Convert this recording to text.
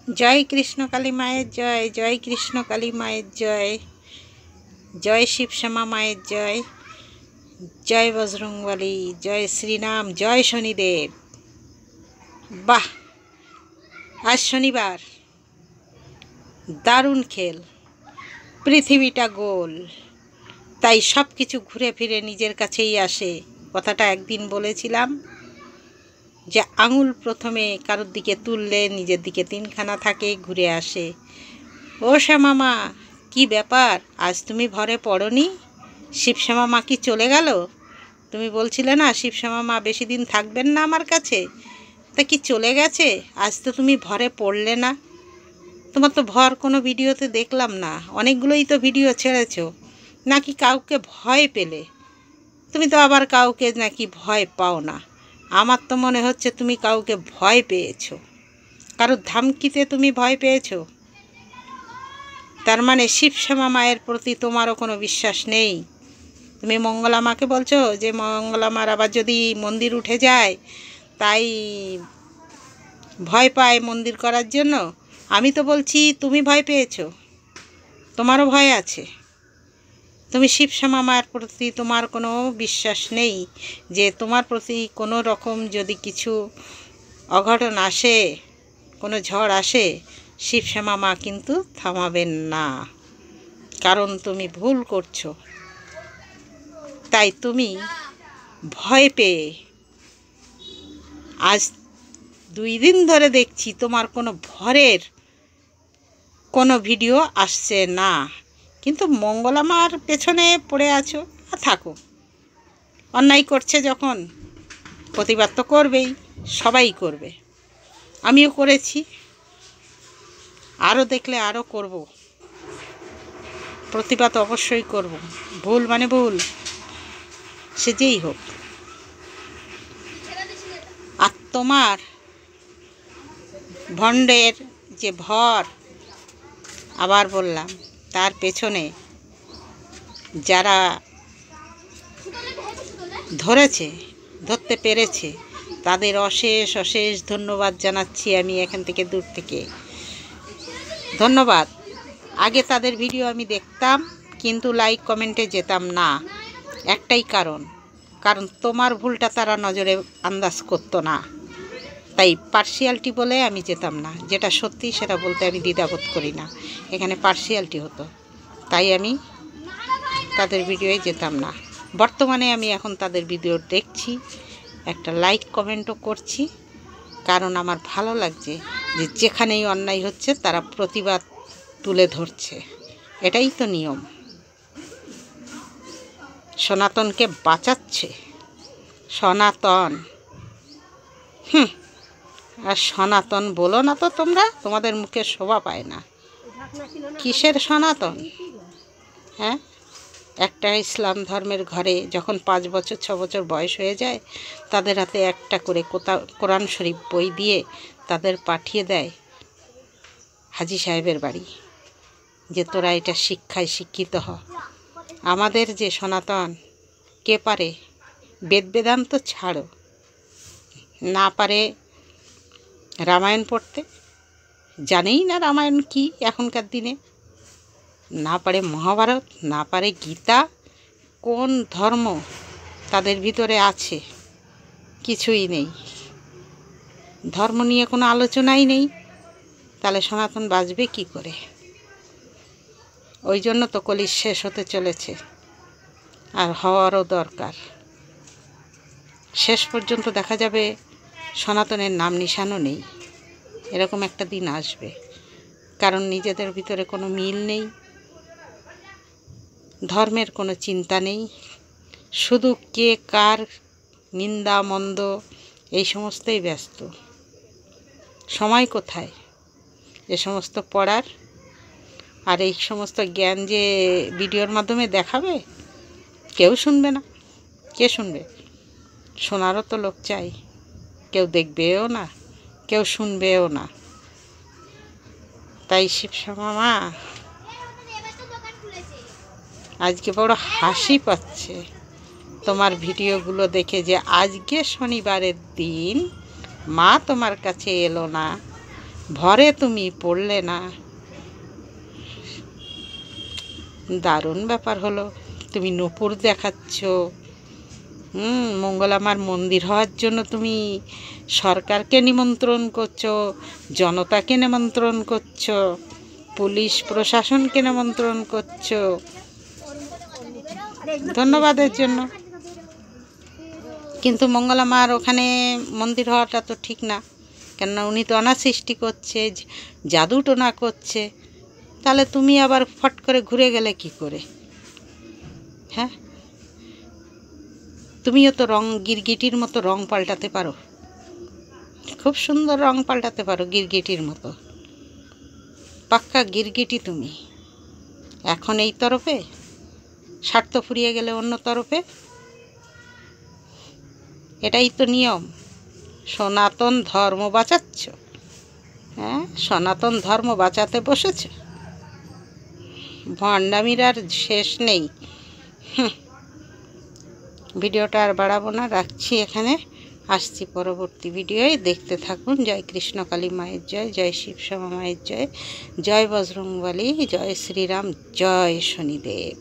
जय कृष्ण काली माয়ের जय, जय कृष्ण काली माয়ের जय, जय शिव श्यामा माয়ের जय, जय बजरंगबली, जय श्रीराम, जय शनिदेव। বাহ, আজ শনিবার, দারুণ খেল, পৃথিবীটা গোল, তাই সব কিছু ঘুরে ফিরে নিজের কাছেই আসে। কথাটা একদিন বলেছিলাম যে আঙুল প্রথমে কারোর দিকে তুললে নিজের দিকে তিনখানা থাকে, ঘুরে আসে। ও শ্যামা মা, কী ব্যাপার, আজ তুমি ভরে পড়নি? শিবশ্যামা মা কি চলে গেল? তুমি বলছিলে না শিবশ্যামা মা বেশি দিন থাকবেন না আমার কাছে, তা কি চলে গেছে? আজ তো তুমি ভরে পড়লে না। তোমার তো ভর কোনো ভিডিওতে দেখলাম না। অনেকগুলোই তো ভিডিও ছেড়েছো, নাকি কাউকে ভয় পেলে? তুমি তো আবার কাউকে নাকি ভয় পাও না। আমার তো মনে হচ্ছে তুমি কাউকে ভয় পেয়েছো, কারোর ধমকিতে তুমি ভয় পেয়েছো। তার মানে শিবশ্যামা মায়ের প্রতি তোমারও কোনো বিশ্বাস নেই। তুমি মঙ্গলা মাকে বলছো যে মঙ্গলা মার আবার যদি মন্দির উঠে যায় তাই ভয় পায় মন্দির করার জন্য। আমি তো বলছি তুমি ভয় পেয়েছো, তোমারও ভয় আছে। তুমি শিবশ্যামা মায়ের প্রতি তোমার কোনো বিশ্বাস নেই, যে তোমার প্রতি কোনো রকম যদি কিছু অঘটন আসে, কোনো ঝড় আসে, শিবশ্যামা মা কিন্তু থামাবেন না, কারণ তুমি ভুল করছো। তাই তুমি ভয় পেয়ে আজ 2 দিন ধরে দেখছি তোমার কোনো ভরের কোনো ভিডিও আসছে না, কিন্তু মঙ্গলা মার পেছনে পড়ে আছো। থাকো, অন্যায় করছে যখন প্রতিবাদ তো করবেই, সবাই করবে, আমিও করেছি, আরও দেখলে আরও করব, প্রতিবাদ অবশ্যই করব। ভুল মানে ভুল, সে যেই হোক। আর তোমার ভণ্ডের যে ভর, আবার বললাম, তার পেছনে যারা ধরতে পেরেছে তাদের অশেষ অশেষ ধন্যবাদ জানাচ্ছি আমি এখান থেকে, দূর থেকে ধন্যবাদ। আগে তাদের ভিডিও আমি দেখতাম, কিন্তু লাইক কমেন্টে যেতাম না। একটাই কারণ তোমার ভুলটা তারা নজরে আন্দাজ করতো না, তাই পার্সিয়ালিটি বলে আমি যেতাম না। যেটা সত্যি সেটা বলতে আমি দ্বিধাবোধ করি না, এখানে পার্সিয়ালিটি হতো, তাই আমি তাদের ভিডিওয়ে যেতাম না। বর্তমানে আমি এখন তাদের ভিডিও দেখছি, একটা লাইক কমেন্টও করছি, কারণ আমার ভালো লাগছে যে যেখানেই অন্যায় হচ্ছে তারা প্রতিবাদ তুলে ধরছে। এটাই তো নিয়ম, সনাতনকে বাঁচাচ্ছে সনাতন। আর সনাতন বলো না তো তোমরা, তোমাদের মুখে শোভা পায় না। কিসের সনাতন? হ্যাঁ, একটা ইসলাম ধর্মের ঘরে যখন 5 বছর 6 বছর বয়স হয়ে যায়, তাদের হাতে একটা করে কোরআন শরীফ বই দিয়ে তাদের পাঠিয়ে দেয় হাজি সাহেবের বাড়ি, যে তোরা এটা শিক্ষায় শিক্ষিত হ। আমাদের যে সনাতন, কে পারে বেদ বেদান্ত ছাড়ো, না পারে রামায়ণ পড়তে, জানেই না রামায়ণ কি এখনকার দিনে, না পারে মহাভারত, না পারে গীতা। কোন ধর্ম তাদের ভিতরে আছে? কিছুই নেই, ধর্ম নিয়ে কোনো আলোচনাই নেই, তাহলে সনাতন বাঁচবে কি করে? ওই জন্য তো কলি শেষ হতে চলেছে, আর হওয়ারও দরকার। শেষ পর্যন্ত দেখা যাবে সনাতনের নাম নিশানও নেই, এরকম একটা দিন আসবে, কারণ নিজেদের ভিতরে কোনো মিল নেই, ধর্মের কোনো চিন্তা নেই, শুধু কে কার নিন্দা মন্দ এই সমস্তই ব্যস্ত। সময় কোথায় এ সমস্ত পড়ার? আর এই সমস্ত জ্ঞান যে ভিডিওর মাধ্যমে দেখাবে, কেউ শুনবে না। কে শুনবে? শোনারও তো লোক চাই, কেউ দেখবেও না, কেউ শুনবেও না। তাই শিবশ্যামা মা, আজকে বড় হাসি পাচ্ছে তোমার ভিডিওগুলো দেখে, যে আজকে শনিবারের দিন মা তোমার কাছে এলো না, ভরে তুমি পড়লে না। দারুণ ব্যাপার হলো, তুমি নূপুর দেখাচ্ছ। মঙ্গলামার মন্দির হওয়ার জন্য তুমি সরকারকে নিমন্ত্রণ করছো, জনতাকে নিমন্ত্রণ করছো, পুলিশ প্রশাসনকে নিমন্ত্রণ করছো ধন্যবাদের জন্য। কিন্তু মঙ্গলামার ওখানে মন্দির হওয়াটা তো ঠিক না, কেননা উনি তো অনাথ সৃষ্টি করছে, জাদু টোনা করছে। তাহলে তুমি আবার ফট করে ঘুরে গেলে কি করে? হ্যাঁ, তুমিও তো গিরগিটির মতো রং পাল্টাতে পারো, খুব সুন্দর রং পাল্টাতে পারো গিরগিটির মতো। পাক্কা গিরগিটি তুমি। এখন এই তরফে, স্বার্থ ফুরিয়ে গেলে অন্য তরফে। এটাই তো নিয়ম। সনাতন ধর্ম বাঁচাচ্ছ, হ্যাঁ, সনাতন ধর্ম বাঁচাতে বসেছ। ভণ্ডামির আর শেষ নেই। ভিডিওটা আর বাড়াবো না, রাখছি এখানে। আসছি পরবর্তী ভিডিওয়, দেখতে থাকুন। জয় কৃষ্ণ কালী মায়ের জয়, জয় শিব শ্যামা মায়ের জয়, জয় বজরংবলী, জয় শ্রীরাম, জয় শনিদেব।